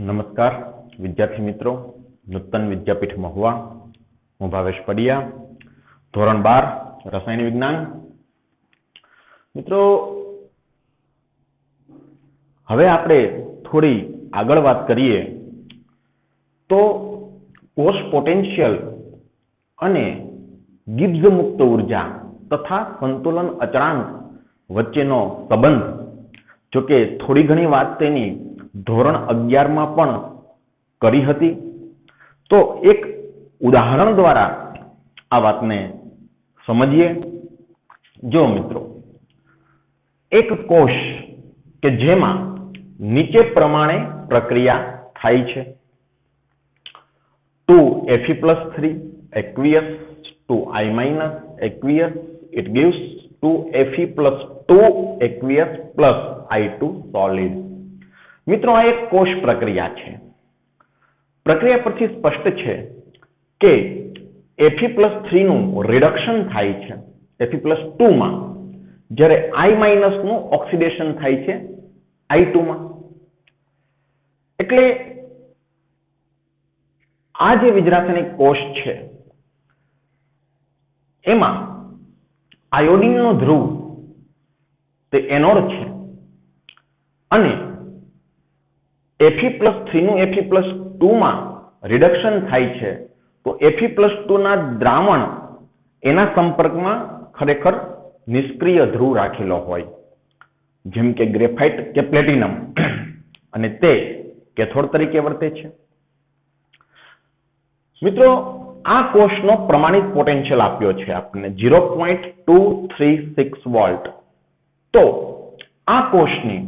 नमस्कार विद्यार्थी मित्रों, नूतन विद्यापीठ महुआ, हूँ भावेश पडिया, धोरण 12 रसायन विज्ञान। मित्रों, हवे आपणे थोड़ी आगळ वात करीए तो कोष पोटेन्शियल अने गिब्स मुक्त ऊर्जा तथा संतुलन अचळांक वच्चेनो संबंध, जो कि थोड़ी घणी वात तेनी धोरण 11 में पण करी हती। तो एक उदाहरण द्वारा आ वातने समझिए। जो मित्रों, एक कोष के जेमा नीचे प्रमाणे प्रक्रिया थाय छे। 2Fe+3 aqueous 2I- aqueous, it gives 2Fe+2 aqueous plus I2 solid। मित्रों, आ एक कोष प्रक्रिया है। प्रक्रिया परथी स्पष्ट है कि Fe+3 नु रिडक्शन थाय छे Fe+2 में, ज्यारे I- नु ऑक्सिडेशन थाय छे I2 में। एटले आ जे विजरासायनिक कोष है एमां आयोडीन नो ध्रुव ते एनोड छे अने Fe+3 નું Fe+2 માં रिडक्शन थाय छे। तो Fe+2 ना द्रावण एना संपर्कमां खरेखर निष्क्रिय ध्रुव राखेलो होय, जेम के ग्रेफाइट के प्लेटिनम, अने ते कैथोड तरीके वर्ते छे। मित्रों, आ कोषनो प्रमाणित पोटेन्शियल आप्यो छे आपने 0.236 वोल्ट। तो आ कोषनी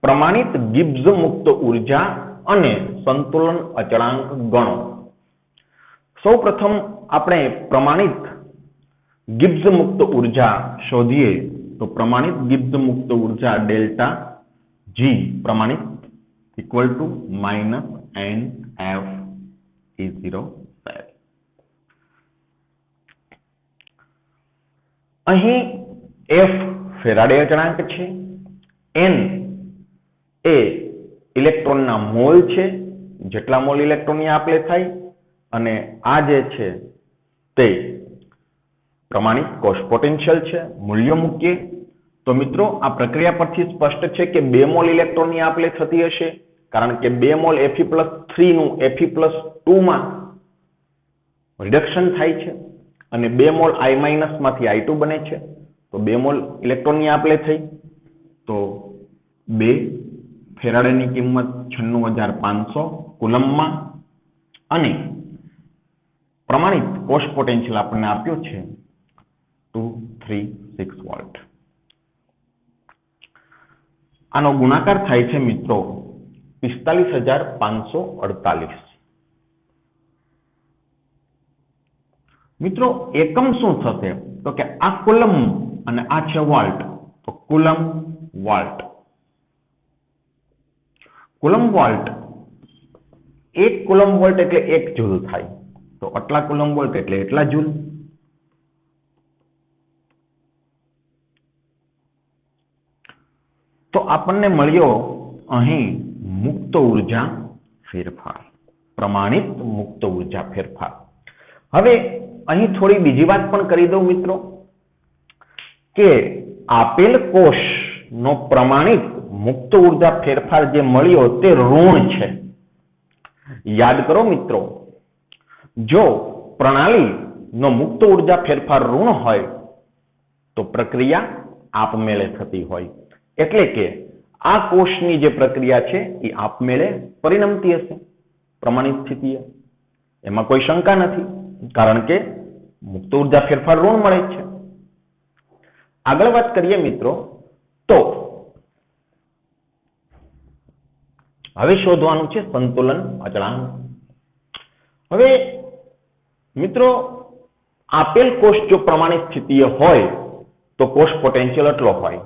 प्रमाणित गिब्स मुक्त ऊर्जा अने संतुलन अचळांक गणो। सौ प्रथम आपणे प्रमाणित गिब्स मुक्त ऊर्जा शोधीए तो प्रमाणित गिब्स मुक्त ऊर्जा डेल्टा जी प्रमाणित इक्वल टू -NF E0। अहीं F फेराडे अचळांक छे, N ए इलेक्ट्रॉन ना मोल छे, जेटला मोल इलेक्ट्रॉन आपले थाय, अने आ जे छे ते प्रमाणित कोष पोटेन्शियल छे। मूल्य मूकीए तो मित्रों, आ प्रक्रिया परथी स्पष्ट छे कि 2 मोल इलेक्ट्रॉन ની आपले थती हशे, कारण के 2 मोल Fe+3 નું Fe+2 માં रिडक्शन थाय छे अने 2 मोल I- मांथी I2 बने छे। तो 2 मोल इलेक्ट्रॉन ની आपले थई, तो 2 फेराडे की किंमत 96,500 कूलम में, अने प्रमाणित कोष पोटेन्शियल आपने आप्यो छे 236 वोल्ट। आनो गुणाकार थाय छे मित्रों 45,548। मित्रों, एकम शुं थशे तो के आ कूलम अने आ छे वोल्ट, तो coulomb volt. Coulomb volt, 1 coulomb volt एटले 1 जूल थाय, तो आटला कूलम वोल्ट एटले एटला जूल। तो आपने मळ्यो अहीं मुक्त ऊर्जा फेरफार, प्रमाणित मुक्त ऊर्जा फेरफार। हवे अहीं थोड़ी बीजी वात पण करी दઉં मित्रों के आपेल कोष नो प्रमाणित मुक्त ऊर्जा फेरफार जे मळ्यो ते ऋण छे। याद करो मित्रों, जो प्रणाली नो मुक्त ऊर्जा फेरफार ऋण होय तो प्रक्रिया आपमेळे थती होय, एटले के आ कोषनी जे प्रक्रिया छे ई आपमेळे परिणमती हशे प्रमाणित स्थितिए। एमां कोई शंका नथी, कारण के मुक्त ऊर्जा फेरफार ऋण मळे छे। आगळ वात करीए मित्रों, तो हवे शोधवानुं छे संतुलन अचळांक। हवे मित्रों, आपेल कोष जो प्रमाणित स्थितिए होय तो कोष पोटेन्शियल आटलो होय।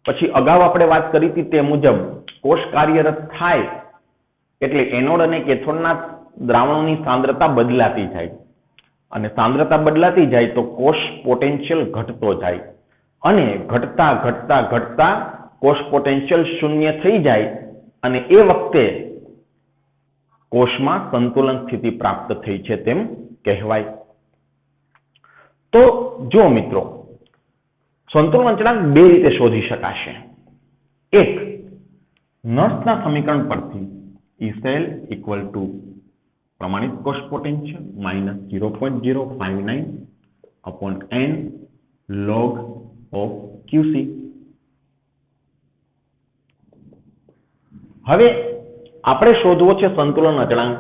पछी अगाऊ आपणे वात करी हती ते मुजब कोष कार्यरत थाय एटले एनोड अने केथोडना द्रावणोनी सांद्रता बदलाती जाय, अने सांद्रता बदलाती जाय तो कोष पोटेन्शियल घटतो जाय, अने घटता घटता घटता कोष पोटेन्शियल शून्य थई जाय, अने ए वखते કોષમાં સંતુલન સ્થિતિ પ્રાપ્ત થઈ છે તેમ કહેવાય. તો જો મિત્રો, સંતુલન અચળાંક બે રીતે શોધી શકાશે. એક, નર્સના સમીકરણ પરથી E cell equal to પ્રમાણિત કોષ potential minus 0.059 upon n log of QC. હવે આપણે શોધવો છે સંતુલન અચળાંક.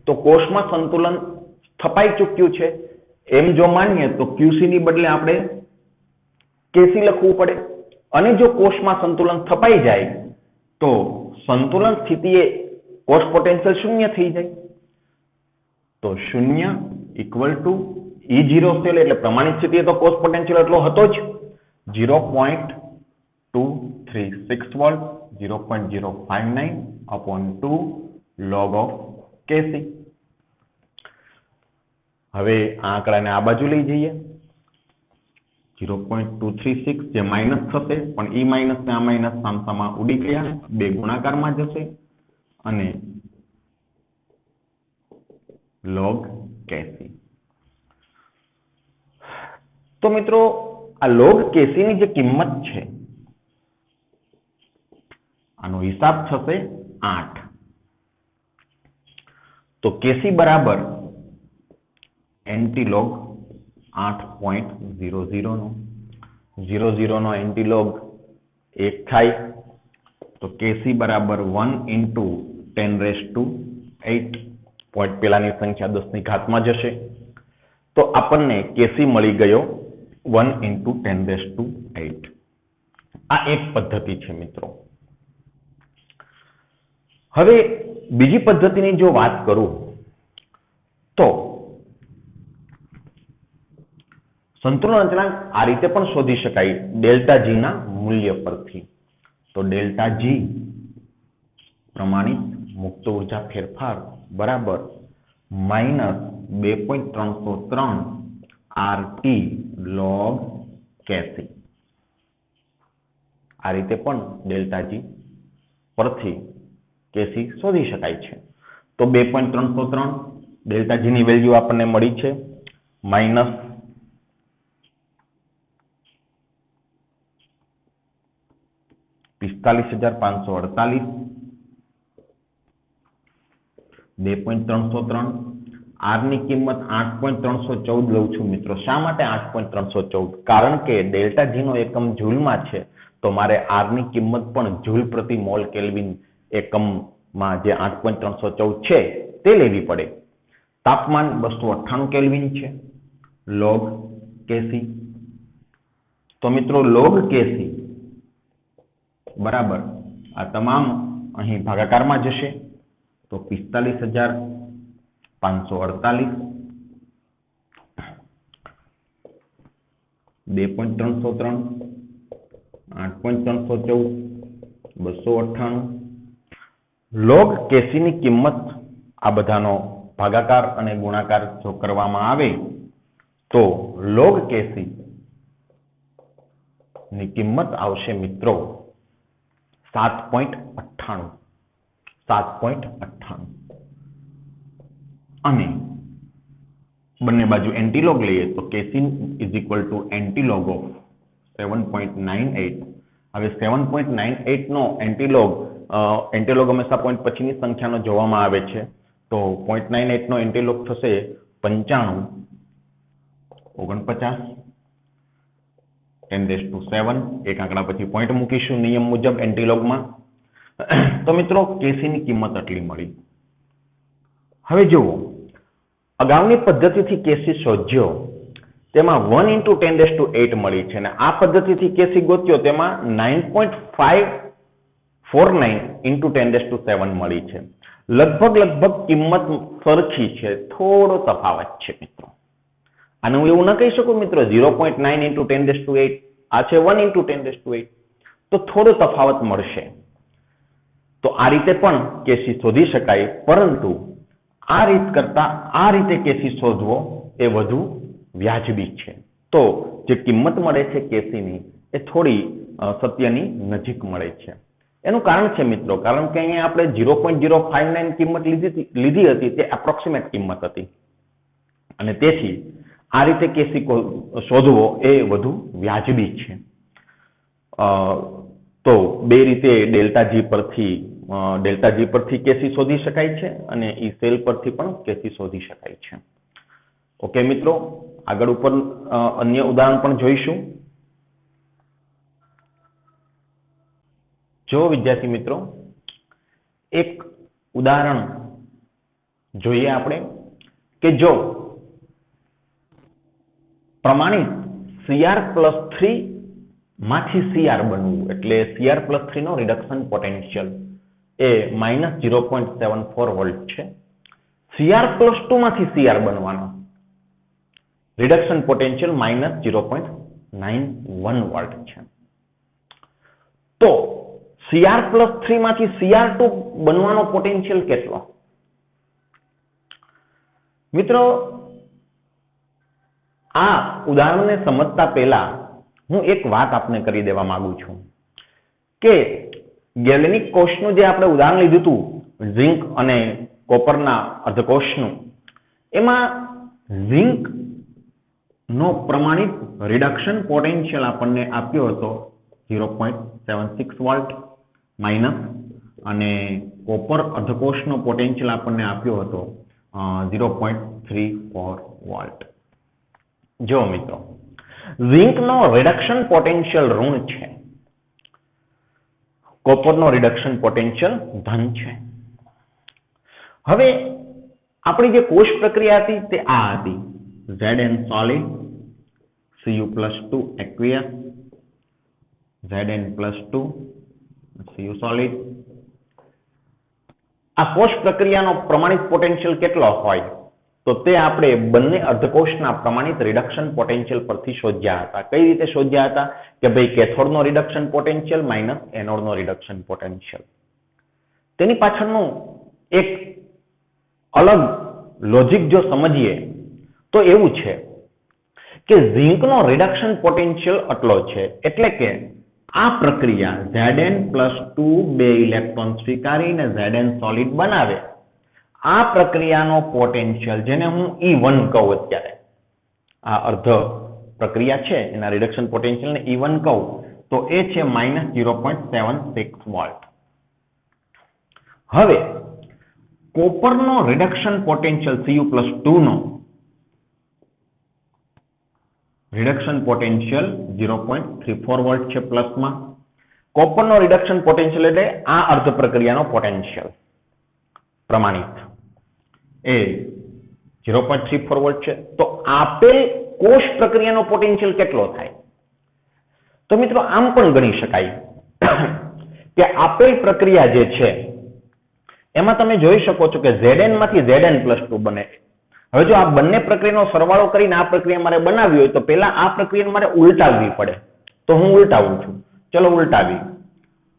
તો કોષમાં સંતુલન સ્થપાઈ ચૂક્યું છે એમ જો માનીએ તો QC ની બદલે આપણે KC લખવું પડે. અને જો કોષમાં સંતુલન સ્થપાઈ જાય તો સંતુલન સ્થિતિએ કોષ પોટેન્શિયલ શૂન્ય થઈ જાય. તો 0 ઇક્વલ ટુ E0 સેલ એટલે પ્રમાણિત સ્થિતિએ તો કોષ પોટેન્શિયલ એટલો હતો જ 0.236 volt 0.059 upon 2 log of KC. હવે આ આંકડાને આ બાજુ લઈ જઈએ. 0.236 જે માઇનસ થશે પણ E માઇનસ ને આ માઇનસ સામસામા ઉડી ગયા, બે ગુણાકારમાં જશે અને log KC. તો મિત્રો, આ log KC ની જે કિંમત છે આનો હિસાબ થશે 8. તો KC બરાબર એન્ટીલોગ 8.00 નો 00 નો એન્ટીલોગ 1 થાય તો KC બરાબર 1 into 10⁸8. પોઈન્ટ પેલાની સંખ્યા 10 ની ઘાતમાં જશે તો આપણને KC મળી ગયો 1 into 10⁸8. આ એક પદ્ધતિ છે મિત્રો. હવે બીજી પદ્ધતિની જો વાત કરું તો સંતુલન અચળાંક આ રીતે પણ શોધી શકાય ડેલ્ટા G ના મૂલ્ય પરથી. તો ડેલ્ટા G પ્રમાણિત મુક્ત ઉર્જા ફેરફાર બરાબર -2.303 RT log KC. આ રીતે પણ ડેલ્ટા G પરથી KC શોધી શકાય છે. તો 2.303 ડેલ્ટા G ની વેલ્યુ આપણને મળી છે માઇનસ 45,548 2.303 R ની કિંમત 8.314 લઉં છું મિત્રો. શા માટે 8.314? કારણ કે ડેલ્ટા G નો એકમ જૂલમાં છે તો મારે R ની કિંમત પણ જૂલ પ્રતિ મોલ કેલ્વિન એકમમાં જે 8.314 છે તે લેવી પડે. તાપમાન 298 કેલ્વિન છે. log KC. તો મિત્રો log KC બરાબર આ તમામ અહીં ભાગાકારમાં જશે તો 45,548 2.303 8.314 298 log KC ની કિંમત આ બધાનો ભાગાકાર અને ગુણાકાર જો કરવામાં આવે તો log KC ની કિંમત આવશે મિત્રો 7.98 અને બંને બાજુ એન્ટીલોગ લઈએ તો KC is equal to antilog of 7.98. હવે 7.98 નો એન્ટીલોગ હંમેશા પોઈન્ટ પછીની સંખ્યાનો જોવામાં આવે છે તો 0.98 નો એન્ટીલોગ થશે 95 49 10⁷7. એક આંકડા પછી પોઈન્ટ મૂકીશું નિયમ મુજબ એન્ટીલોગમાં. તો મિત્રો KC ની કિંમત આટલી મળી. હવે જુઓ, અગાઉની પદ્ધતિથી KC શોધ્યો તેમાં 1 into 10⁸8 મળી છે અને આ પદ્ધતિથી KC ગોત્યો તેમાં 9.549 into 10⁷7 મળી છે. લગભગ કિંમત સરખી છે, થોડો તફાવત છે મિત્રો. આને હું એવું ન કહી શકું મિત્રો 0.9 into 10⁸8 આ છે 1 into 10⁸8 તો થોડો તફાવત મળશે. તો આ રીતે પણ KC શોધી શકાય, પરંતુ આ રીત કરતા આ રીતે KC શોધવો એ વધુ વ્યાજબી છે. તો જે કિંમત મળે છે KC ની એ થોડી સત્યની નજીક મળે છે. એનું કારણ છે મિત્રો, કારણ કે અહીંયા આપણે 0.059 કિંમત લીધી હતી તે એપ્રોક્સિમેટ કિંમત હતી અને તેથી આ રીતે કેસી શોધવો એ વધુ વ્યાજબી છે. તો બે રીતે ડેલ્ટા જી પરથી કેસી શોધી શકાય છે અને ઈ સેલ પરથી પણ કેસી શોધી શકાય છે. ઓકે મિત્રો, આગળ ઉપર અન્ય ઉદાહરણ પણ જોઈશું. જો વિદ્યાર્થી મિત્રો એક ઉદાહરણ જોઈએ આપણે કે જો પ્રમાણિત Cr+3 માંથી Cr બનવું એટલે Cr+3 નો રિડક્શન પોટેન્શિયલ એ -0.74 વોલ્ટ છે. Cr+2 માંથી Cr બનવાનો રિડક્શન પોટેન્શિયલ -0.91 વોલ્ટ છે. તો Cr+3 માંથી Cr2 બનવાનો પોટેન્શિયલ કેટલો? મિત્રો આ ઉદાહરણને સમજતા પહેલા હું એક વાત આપને કરી દેવા માંગુ છું કે ગેલ્વેનિક કોષનું જે આપણે ઉદાહરણ લીધું હતું ઝિંક અને કોપરના અર્ધકોષનું, એમાં ઝિંક નો પ્રમાણિત રિડક્શન પોટેન્શિયલ આપણને આપ્યો હતો 0.76 વોલ્ટ માઇનસ અને કોપર અર્ધકોષનો પોટેન્શિયલ આપણને આપ્યો હતો 0.34 વોલ્ટ. જો મિત્રો ઝિંકનો રિડક્શન પોટેન્શિયલ ઋણ છે, કોપરનો રિડક્શન પોટેન્શિયલ ધન છે. હવે આપણી જે કોષ પ્રક્રિયા હતી તે આ હતી, Zn solid, Cu+2 aqueous, Zn+2 Cu solid. આ કોષ પ્રક્રિયાનો પ્રમાણિત પોટેન્શિયલ કેટલો હોય તો તે આપણે બંને અર્ધકોષના પ્રમાણિત રિડક્શન પોટેન્શિયલ પરથી શોધ્યા હતા. કઈ રીતે શોધ્યા હતા કે ભાઈ કેથોડનો રિડક્શન પોટેન્શિયલ માઇનસ એનોડનો રિડક્શન પોટેન્શિયલ. તેની પાછળનું એક અલગ લોજિક જો સમજીએ તો એવું છે કે ઝિંકનો રિડક્શન પોટેન્શિયલ આટલો છે એટલે કે આ પ્રક્રિયા Zn+2 બે ઇલેક્ટ્રોન સ્વીકારીને Zn સોલિડ બનાવે, આ પ્રક્રિયાનો પોટેન્શિયલ જેને હું E1 કહું, અત્યારે આ અર્ધ પ્રક્રિયા છે એના રિડક્શન પોટેન્શિયલને E1 કહું તો એ છે -0.76 વોલ્ટ. હવે કોપરનો રિડક્શન પોટેન્શિયલ Cu+2 નો રિડક્શન પોટેન્શિયલ 0.34 વોલ્ટ છે પ્લસમાં. કોપરનો રિડક્શન પોટેન્શિયલ એટલે આ અર્ધ પ્રક્રિયાનો પોટેન્શિયલ પ્રમાણિત એ 0.34 વોલ્ટ છે. તો આપેલ કોષ પ્રક્રિયાનો પોટેન્શિયલ કેટલો થાય? તો મિત્રો આમ પણ ગણી શકાય કે આપેલ પ્રક્રિયા જે છે એમાં તમે જોઈ શકો છો કે Zn માંથી Zn+2 બને. હવે જો આ બંને પ્રક્રિયાનો સરવાળો કરીને આ પ્રક્રિયા મારે બનાવવી હોય તો પહેલા આ પ્રક્રિયાને મારે ઉલટાવવી પડે. તો હું ઉલટાવું છું. ચલો ઉલટાવી.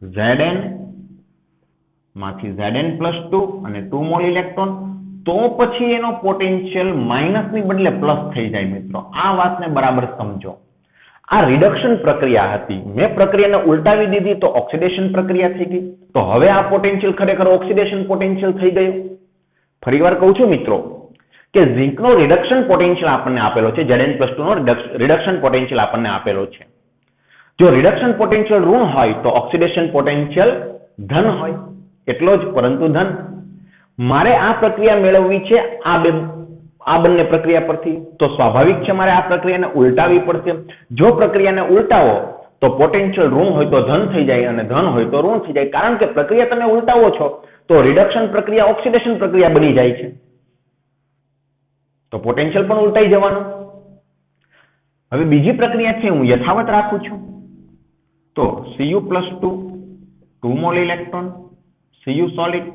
Zn માંથી Zn+2 અને 2 મોલ ઇલેક્ટ્રોન, તો પછી એનો પોટેન્શિયલ માઇનસની બદલે પ્લસ થઈ જાય. મિત્રો આ વાતને બરાબર સમજો. આ રિડક્શન પ્રક્રિયા હતી, મેં પ્રક્રિયાને ઉલટાવી દીધી તો ઓક્સિડેશન પ્રક્રિયા થઈ ગઈ. તો હવે આ પોટેન્શિયલ ખરેખર ઓક્સિડેશન પોટેન્શિયલ થઈ ગયું. ફરીવાર કહું છું મિત્રો કે ઝિંકનો રિડક્શન પોટેન્શિયલ આપણને આપેલો છે, Zn+2 નો રિડક્શન પોટેન્શિયલ આપણને આપેલો છે. જો રિડક્શન પોટેન્શિયલ ઋણ હોય તો ઓક્સિડેશન પોટેન્શિયલ ધન હોય, એટલો જ પરંતુ ધન. મારે આ પ્રક્રિયા મેળવવી છે આ બંને પ્રક્રિયા પરથી, તો સ્વાભાવિક છે મારે આ પ્રક્રિયાને ઉલટાવી પડશે. જો પ્રક્રિયાને ઉલટાવો તો પોટેન્શિયલ ઋણ હોય તો ધન થઈ જાય અને ધન હોય તો ઋણ થઈ જાય, કારણ કે પ્રક્રિયા તમે ઉલટાવો છો તો રિડક્શન પ્રક્રિયા ઓક્સિડેશન પ્રક્રિયા બની જાય છે, તો પોટેન્શિયલ પણ ઉલટાઈ જવાનું. હવે બીજી પ્રક્રિયા છે હું યથાવત રાખું છું તો Cu+2 2 mall electron Cu solid,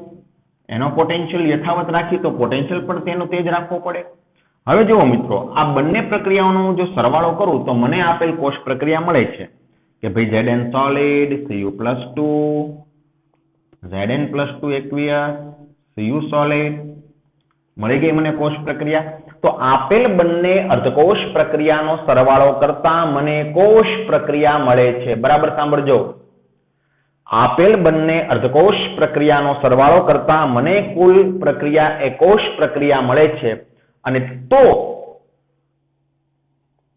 એનો પોટેન્શિયલ યથાવત રાખી તો પોટેન્શિયલ પણ તેનો તે જ રાખવો પડે. હવે જુઓ મિત્રો, આ બંને પ્રક્રિયાઓનો જો સરવાળો કરું તો મને આપેલ કોષ પ્રક્રિયા મળે છે કે ભાઈ Zn solid, Cu+2, Zn+2 aqueous, Cu solid મળી ગઈ મને કોષ પ્રક્રિયા. તો આપેલ બંને અર્ધકોષ પ્રક્રિયાનો સરવાળો કરતા મને કોષ પ્રક્રિયા મળે છે. બરાબર સાંભળજો, આપેલ બંને અર્ધકોષ પ્રક્રિયાનો સરવાળો કરતા મને કુલ પ્રક્રિયા એકોષ પ્રક્રિયા મળે છે અને તો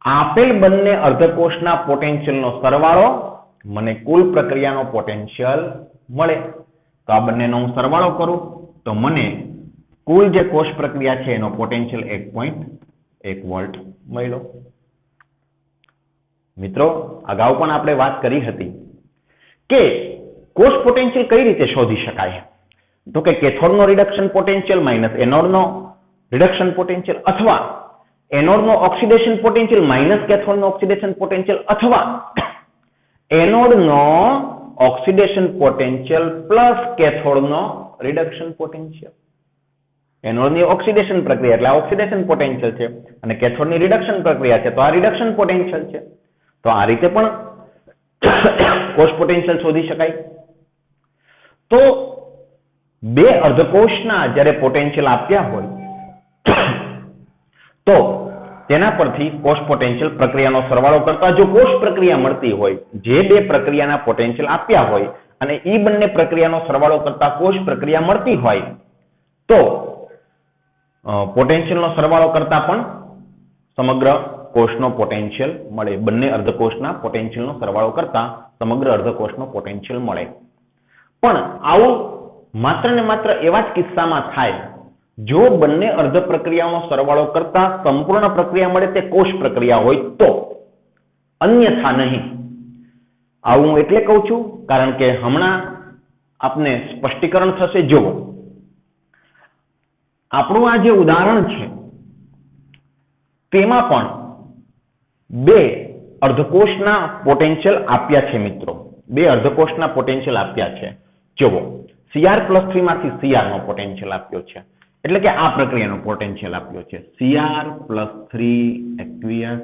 આપેલ બંને અર્ધકોષના પોટેન્શિયલનો સરવાળો મને કુલ પ્રક્રિયાનો પોટેન્શિયલ મળે. તો આ બંનેનો હું સરવાળો કરું તો મને કુલ જે કોષ પ્રક્રિયા છે એનો પોટેન્શિયલ 1.1 વોલ્ટ મળ્યો. મિત્રો અગાઉ પણ આપણે વાત કરી હતી કે કોષ પોટેન્શિયલ કઈ રીતે શોધી શકાય? તો કે કેથોડનો રિડક્શન પોટેન્શિયલ માઇનસ એનોડનો રિડક્શન પોટેન્શિયલ અથવા એનોડનો ઓક્સિડેશન પોટેન્શિયલ માઇનસ કેથોડનો ઓક્સિડેશન પોટેન્શિયલ અથવા એનોડનો ઓક્સિડેશન પોટેન્શિયલ પ્લસ કેથોડનો રિડક્શન પોટેન્શિયલ. એનોડની ઓક્સિડેશન પ્રક્રિયા એટલે ઓક્સિડેશન પોટેન્શિયલ છે અને કેથોડની રિડક્શન પ્રક્રિયા છે તો આ રિડક્શન પોટેન્શિયલ છે. તો આ રીતે પણ કોષ પોટેન્શિયલ શોધી શકાય. તો બે અર્ધકોષના જ્યારે પોટેન્શિયલ આપ્યા હોય તો તેના પરથી કોષ પોટેન્શિયલ પ્રક્રિયાનો સરવાળો કરતા જો કોષ પ્રક્રિયા મળતી હોય, જે બે પ્રક્રિયાના પોટેન્શિયલ આપ્યા હોય અને એ બંને પ્રક્રિયાનો સરવાળો કરતા કોષ પ્રક્રિયા મળતી હોય તો પોટેન્શિયલનો સરવાળો કરતા પણ સમગ્ર કોષનો પોટેન્શિયલ મળે. બંને અર્ધકોષના પોટેન્શિયલનો સરવાળો કરતા સમગ્ર અર્ધકોષનો પોટેન્શિયલ મળે. પણ આવું માત્ર ને માત્ર એવા જ કિસ્સામાં થાય જો બંને અર્ધ પ્રક્રિયાઓનો સરવાળો કરતા સંપૂર્ણ પ્રક્રિયા મળે તે કોષ પ્રક્રિયા હોય તો, અન્યથા નહીં. આવું હું એટલે કહું છું કારણ કે હમણાં આપને સ્પષ્ટીકરણ થશે. જો આપણું આ જે ઉદાહરણ છે તેમાં પણ બે અર્ધકોષના પોટેન્શિયલ આપ્યા છે મિત્રો. બે અર્ધકોષના પોટેન્શિયલ આપ્યા છે. જુઓ, Cr+3 માંથી Cr નો પોટેન્શિયલ આપ્યો છે એટલે કે આ પ્રક્રિયાનો પોટેન્શિયલ આપ્યો છે Cr+3 એક્વિયસ.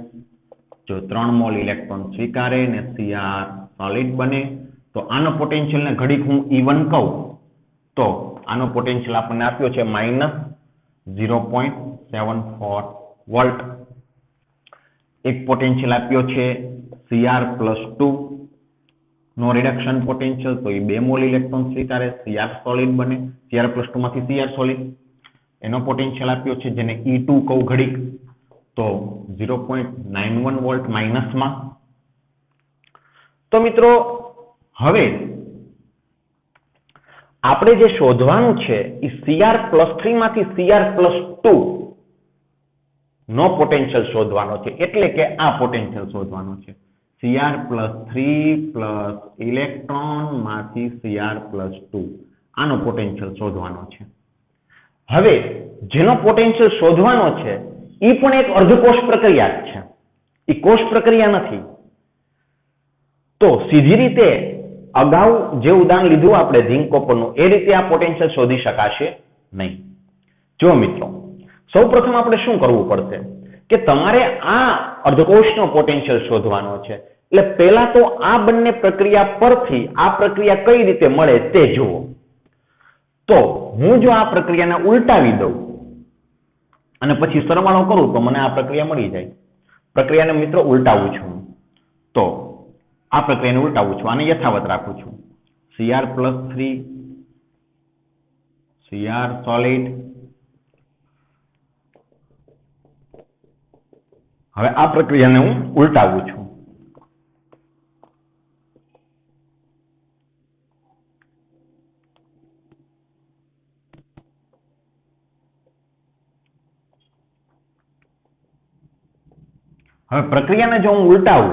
જો 3 મોલ ઇલેક્ટ્રોન સ્વીકારે ને Cr સોલિડ બને તો આનો પોટેન્શિયલ ને ઘડીક હું E1 કહું તો આનો પોટેન્શિયલ આપણને આપ્યો છે -0.74 વોલ્ટ. એક પોટેન્શિયલ આપ્યો છે Cr+2 નો રિડક્શન પોટેન્શિયલ તો એ 2 મોલ ઇલેક્ટ્રોન સ્વીકારે, Cr સોલિડ બને, Cr+2 માંથી Cr સોલિડ. એનો પોટેન્શિયલ આપ્યો છે જેને E2 કહું ઘડીક તો 0.91 વોલ્ટ માઇનસમાં. તો મિત્રો હવે આપણે જે શોધવાનું છે એ Cr+3 માંથી Cr+2 નો પોટેન્શિયલ શોધવાનો છે એટલે કે આ પોટેન્શિયલ શોધવાનો છે. Cr+3 પ્લસ ઇલેક્ટ્રોન માંથી Cr+2 આનો પોટેન્શિયલ શોધવાનો છે. હવે જેનો પોટેન્શિયલ શોધવાનો છે એ પણ એક અર્ધકોષ પ્રક્રિયા જ છે, એ કોષ પ્રક્રિયા નથી. તો સીધી રીતે અગાઉ જે ઉદાહરણ લીધું આપણે ઝીંક કોપરનું એ રીતે આ પોટેન્શિયલ શોધી શકાશે નહીં. જો મિત્રો સૌપ્રથમ આપણે શું કરવું પડશે કે તમારે આ અર્ધકોષનો પોટેન્શિયલ શોધવાનો છે. એટલે પહેલા તો આ બંને પ્રક્રિયા પરથી આ પ્રક્રિયા કઈ રીતે મળે તે જુઓ. તો હું જો આ પ્રક્રિયાને ઉલટાવી દઉં અને પછી સરવાળો કરું તો મને આ પ્રક્રિયા મળી જાય. પ્રક્રિયાને મિત્રો ઉલટાવું છું તો આ પ્રક્રિયાને ઉલટાવું છું, આને યથાવત રાખું છું. Cr+3 Cr solid. હવે આ પ્રક્રિયાને હું ઉલટાવું છું. હવે પ્રક્રિયાને જો હું ઉલટાવું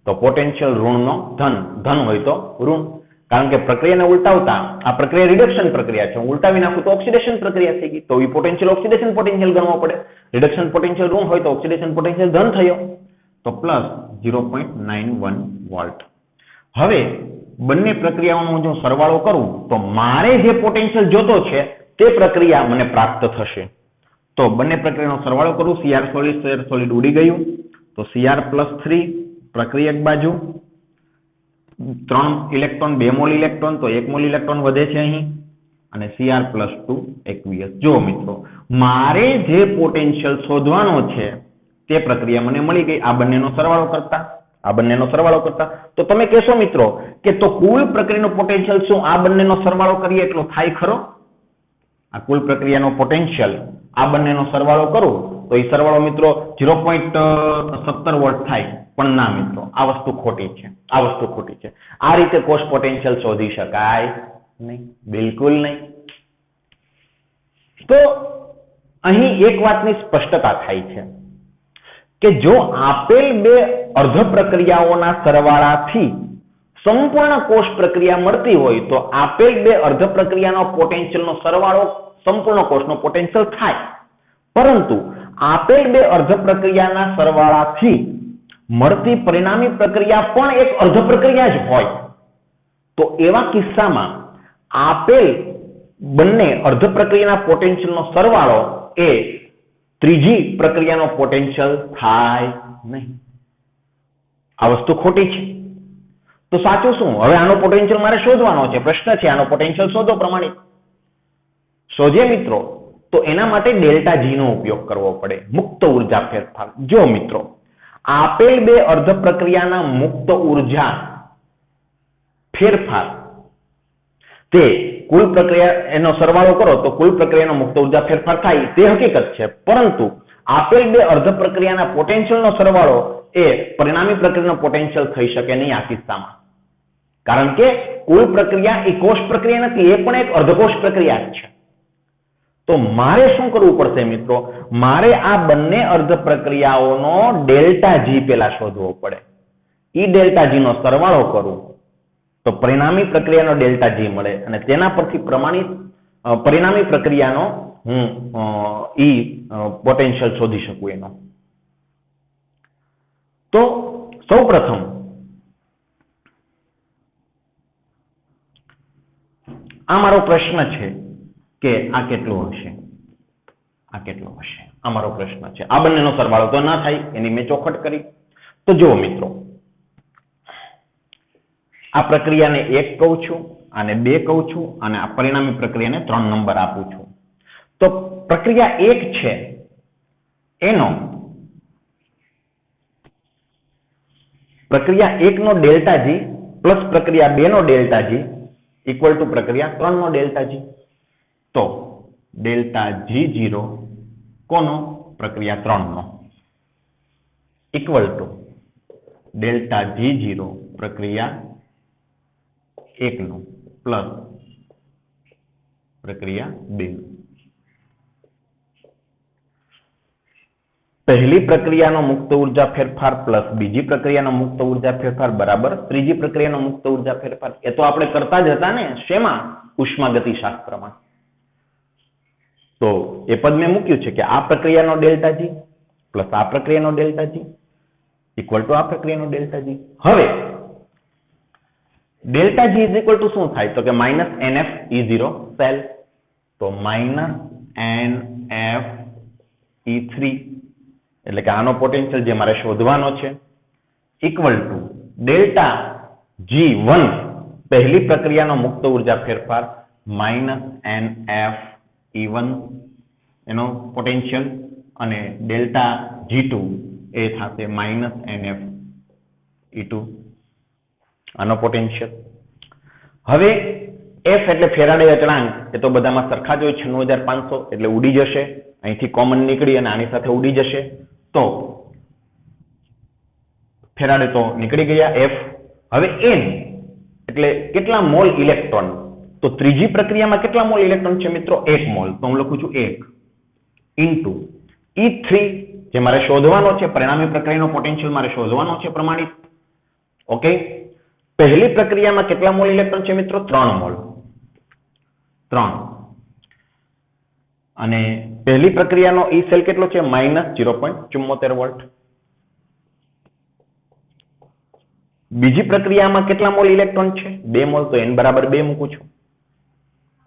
તો પોટેન્શિયલ ઋણનો ધન હોય તો ઋણ, કારણ કે પ્રક્રિયાને ઉલટાવતા આ પ્રક્રિયા રિડક્શન પ્રક્રિયા છે. હું ઉલટાવી નાખું તો ઓક્સિડેશન પ્રક્રિયા થઈ ગઈ તો એ પોટેન્શિયલ ઓક્સિડેશન પોટેન્શિયલ ગણવો પડે. રિડક્શન પોટેન્શિયલ ઋણ હોય તો ઓક્સિડેશન પોટેન્શિયલ ધન થયો તો +0.91 વોલ્ટ. હવે બંને પ્રક્રિયાઓનો જો સરવાળો કરું તો મારે જે પોટેન્શિયલ જોતો છે તે પ્રક્રિયા મને પ્રાપ્ત થશે. તો બંને પ્રક્રિયાનો સરવાળો કરું, Cr સોલિડ ઉડી ગયું તો Cr+3 પ્રક્રિયક બાજુ 3 ઇલેક્ટ્રોન 2 મોલ ઇલેક્ટ્રોન તો 1 મોલ ઇલેક્ટ્રોન વધે છે અહીં અને Cr+2 એક્વિયસ. જો મિત્રો મારે જે પોટેન્શિયલ શોધવાનો છે તે પ્રક્રિયા મને મળી ગઈ આ બંનેનો સરવાળો કરતા આ બંનેનો સરવાળો કરતા. તો તમે કહેશો મિત્રો કે તો કુલ પ્રક્રિયાનું પોટેન્શિયલ શું આ બંનેનો સરવાળો કરીએ એટલો થાય ખરો? આ કુલ પ્રક્રિયાનો પોટેન્શિયલ આ બંનેનો સરવાળો કરું તો એ સરવાળો મિત્રો 0.17 વોલ્ટ થાય. પણ ના મિત્રો, આ વસ્તુ ખોટી છે. આ વસ્તુ ખોટી છે. આ રીતે કોષ પોટેન્શિયલ શોધી શકાય નહીં, બિલકુલ નહીં. તો અહીં એક વાતની સ્પષ્ટતા થાય છે કે જો આપેલ બે અર્ધ પ્રક્રિયાઓના સરવાળાથી સંપૂર્ણ કોષ પ્રક્રિયા મળતી હોય તો આપેલ બે અર્ધ પ્રક્રિયાનો પોટેન્શિયલનો સરવાળો સંપૂર્ણ કોષનો પોટેન્શિયલ થાય. પરંતુ આપેલ બે અર્ધ પ્રક્રિયાના સરવાળાથી મળતી પરિણામી પ્રક્રિયા પણ એક અર્ધ પ્રક્રિયા જ હોય તો એવા કિસ્સામાં આપેલ બંને અર્ધ પ્રક્રિયાના પોટેન્શિયલનો સરવાળો એ ત્રીજી પ્રક્રિયાનો પોટેન્શિયલ થાય નહીં. આ વસ્તુ ખોટી છે. તો સાચું શું? હવે આનો પોટેન્શિયલ મારે શોધવાનો છે. પ્રશ્ન છે આનો પોટેન્શિયલ શોધો પ્રમાણિત. શોધીએ મિત્રો તો એના માટે ડેલ્ટા જી નો ઉપયોગ કરવો પડે. મુક્ત ઉર્જા ફેરફાર. જો મિત્રો આપેલ બે અર્ધ પ્રક્રિયાના મુક્ત ઉર્જા ફેરફાર તે કુલ પ્રક્રિયા એનો સરવાળો કરો તો કુલ પ્રક્રિયાનો મુક્ત ઉર્જા ફેરફાર થાય તે હકીકત છે. પરંતુ આપેલ બે અર્ધ પ્રક્રિયાના પોટેન્શિયલનો સરવાળો એ પરિણામી પ્રક્રિયાનો પોટેન્શિયલ થઈ શકે નહીં આ કિસ્સામાં. કારણ કે કુલ પ્રક્રિયા એ કોષ પ્રક્રિયા નથી, એ પણ એક અર્ધકોષ પ્રક્રિયા જ છે. તો મારે શું કરવું પડશે મિત્રો? મારે આ બંને અર્ધ પ્રક્રિયાઓનો ડેલ્ટા જી પેલા શોધવો પડે. ઈ ડેલ્ટા જી નો સરવાળો કરું તો પરિણામી પ્રક્રિયાનો ડેલ્ટા જી મળે અને તેના પરથી પરિણામી પ્રક્રિયાનો હું પોટેન્શિયલ શોધી શકું એનો. તો સૌપ્રથમ આ મારો પ્રશ્ન છે કે આ કેટલું હશે, આ કેટલું હશે, આ મારો પ્રશ્ન છે. આ બંનેનો સરવાળો તો ના થાય એની મેં ચોખટ કરી. તો જુઓ મિત્રો, આ પ્રક્રિયાને 1 કહું છું, આને 2 કહું છું અને આ પરિણામી પ્રક્રિયાને 3 નંબર આપું છું. તો પ્રક્રિયા 1 છે એનો પ્રક્રિયા 1 નો ડેલ્ટા જી પ્લસ પ્રક્રિયા 2 નો ડેલ્ટા જી ઇક્વલ ટુ પ્રક્રિયા 3 નો ડેલ્ટા જી. તો ડેલ્ટા જી 0 કોનો? પ્રક્રિયા 3 નો ઇક્વલ ટુ ડેલ્ટા જી 0 પ્રક્રિયા 1 નો પ્લસ પ્રક્રિયા 2 નો. પહેલી પ્રક્રિયાનો મુક્ત ઉર્જા ફેરફાર પ્લસ બીજી પ્રક્રિયાનો મુક્ત ઉર્જા ફેરફાર બરાબર ત્રીજી પ્રક્રિયાનો મુક્ત ઉર્જા ફેરફાર. એ તો આપણે કરતા જ હતા ને. શેમાં? ઉષ્માગતિશાસ્ત્રમાં. તો એ પદ મેં મૂક્યું છે કે આ પ્રક્રિયાનો ડેલ્ટા જી પ્લસ આ પ્રક્રિયાનો ડેલ્ટા જી ઇક્વલ ટુ આ પ્રક્રિયાનો ડેલ્ટા જી. હવે delta G is equal to શું થાય? તો કે માઇનસ NF E0 સેલ. તો માઇનસ NF E3 એટલે કે આનો પોટેન્શિયલ જે મારે શોધવાનો છે ઇક્વલ ટુ ડેલ્ટા G1 પહેલી પ્રક્રિયાનો મુક્ત ઉર્જા ફેરફાર માઇનસ NF E1 એનો પોટેન્શિયલ અને ડેલ્ટા G2 એ થશે માઇનસ NF E2 આનો પોટેન્શિયલ. હવે F એટલે ફેરાડે અચળાંક, એ તો બધામાં સરખા જ હોય 96500 એટલે ઉડી જશે. અહીંથી કોમન નીકળી અને આની સાથે ઉડી જશે. તો ફેરાડે તો નીકળી ગયા F. હવે N એટલે કેટલા મોલ ઇલેક્ટ્રોન? તો ત્રીજી પ્રક્રિયામાં કેટલા મોલ ઇલેક્ટ્રોન છે મિત્રો? 1 મોલ. તો હું લખું છું 1 ઇન્ટુ E3 જે મારે શોધવાનો છે, પરિણામી પ્રક્રિયાનો પોટેન્શિયલ મારે શોધવાનો છે પ્રમાણિત. ઓકે. પહેલી પ્રક્રિયામાં કેટલા મોલ ઇલેક્ટ્રોન છે મિત્રો? 3 મોલ. 3. અને પહેલી પ્રક્રિયાનો ઈ સેલ કેટલો છે? Minus 0.74 volt. બીજી પ્રક્રિયામાં કેટલા મોલ ઇલેક્ટ્રોન છે? 2 મોલ. તો n બરાબર 2 મૂકું છું.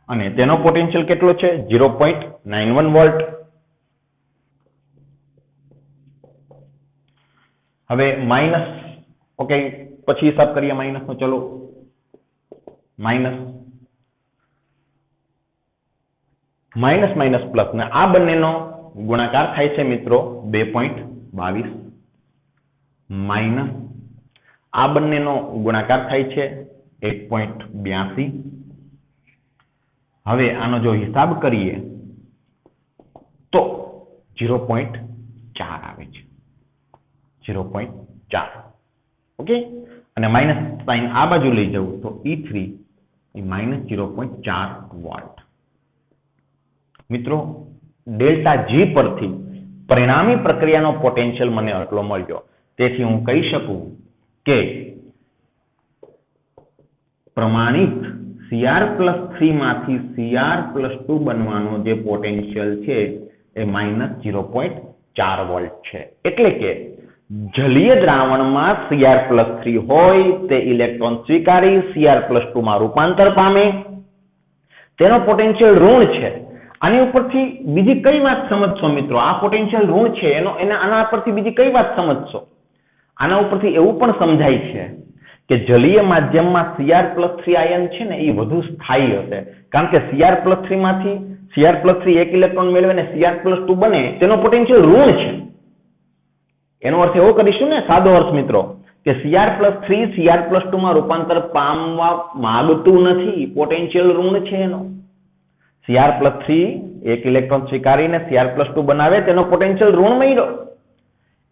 અને તેનો પોટેન્શિયલ કેટલો છે? 0.91 વોલ્ટ. હવે માઇનસ, ઓકે, પછી હિસાબ કરીએ માઇનસ નો. ચલો માઇનસ માઇનસ માઇનસ પ્લસ ને આ બંનેનો ગુણાકાર થાય છે મિત્રો 2.22 માઇનસ આ બંનેનો ગુણાકાર થાય છે 1.82. હવે આનો જો હિસાબ કરીએ તો 0.4 આવે છે 0.4. ઓકે, અને માઇનસ સાઇન આ બાજુ લઈ જવું તો E3 એ -0.4 વોલ્ટ. મિત્રો ડેલ્ટા જી પરથી પરિણામી પ્રક્રિયાનો પોટેન્શિયલ મને આટલો મળ્યો. તેથી હું કહી શકું કે પ્રમાણિત Cr+3 માંથી Cr+2 બનવાનો જે પોટેન્શિયલ છે એ -0.4 વોલ્ટ છે. એટલે કે જલીય દ્રાવણમાં Cr+3 હોય તે ઇલેક્ટ્રોન સ્વીકારી Cr+2 માં રૂપાંતર પામે તેનો પોટેન્શિયલ ઋણ છે. આની ઉપરથી બીજી કઈ વાત સમજશો મિત્રો? આ પોટેન્શિયલ ઋણ છે આના પરથી બીજી કઈ વાત સમજશો? આના ઉપરથી એવું પણ સમજાય છે કે જલીય માધ્યમમાં Cr+3 આયન છે ને એ વધુ સ્થાયી હશે, કારણ કે Cr+3 માંથી Cr+3 એક ઇલેક્ટ્રોન મેળવે ને Cr+2 બને તેનો પોટેન્શિયલ ઋણ છે. એનો અર્થ એવો કરીશું ને, સાદો અર્થ મિત્રો, કે Cr+3 Cr+2 માં રૂપાંતર પામવા માંગતું નથી, પોટેન્શિયલ ઋણ છે એનો. Cr+3 એક ઇલેક્ટ્રોન સ્વીકારીને Cr+2 બનાવે તેનો પોટેન્શિયલ ઋણ મળ્યો.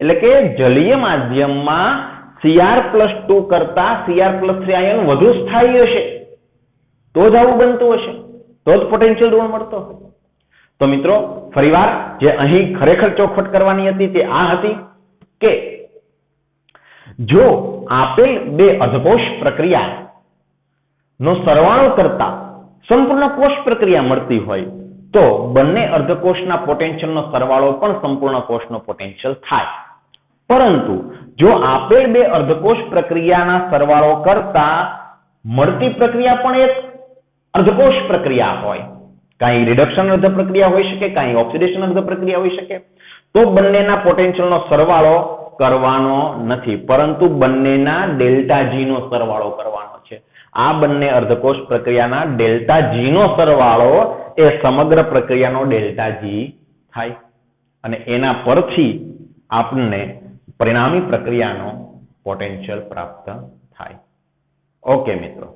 એટલે કે જલીય માધ્યમમાં Cr+2 કરતા Cr+3 આયન વધુ સ્થાયી હશે તો જ આવું બનતું હશે, તો જ પોટેન્શિયલ ઋણ મળતો હશે. તો મિત્રો ફરીવાર જે અહીં ખરેખર ચોખવટ કરવાની હતી તે આ હતી કે જો આપેલ બે અર્ધકોષ પ્રક્રિયાનો સરવાળો કરતા સંપૂર્ણ કોષ પ્રક્રિયા મળતી હોય તો બંને અર્ધકોષના પોટેન્શિયલનો સરવાળો પણ સંપૂર્ણ કોષનો પોટેન્શિયલ થાય. પરંતુ જો આપેલ બે અર્ધકોષ પ્રક્રિયાના સરવાળો કરતા મળતી પ્રક્રિયા પણ એક અર્ધકોષ પ્રક્રિયા હોય, કાંઈ રિડક્શન અર્ધ પ્રક્રિયા હોઈ શકે, કાંઈ ઓક્સિડેશન અર્ધ પ્રક્રિયા હોઈ શકે, તો બંનેના પોટેન્શિયલનો સરવાળો કરવાનો નથી, પરંતુ બંનેના ડેલ્ટા જી નો સરવાળો કરવાનો છે. આ બંને અર્ધકોષ પ્રક્રિયાના ડેલ્ટા જી નો સરવાળો એ સમગ્ર પ્રક્રિયાનો ડેલ્ટા જી થાય અને એના પરથી આપણને પરિણામી પ્રક્રિયાનો પોટેન્શિયલ પ્રાપ્ત થાય. ઓકે મિત્રો.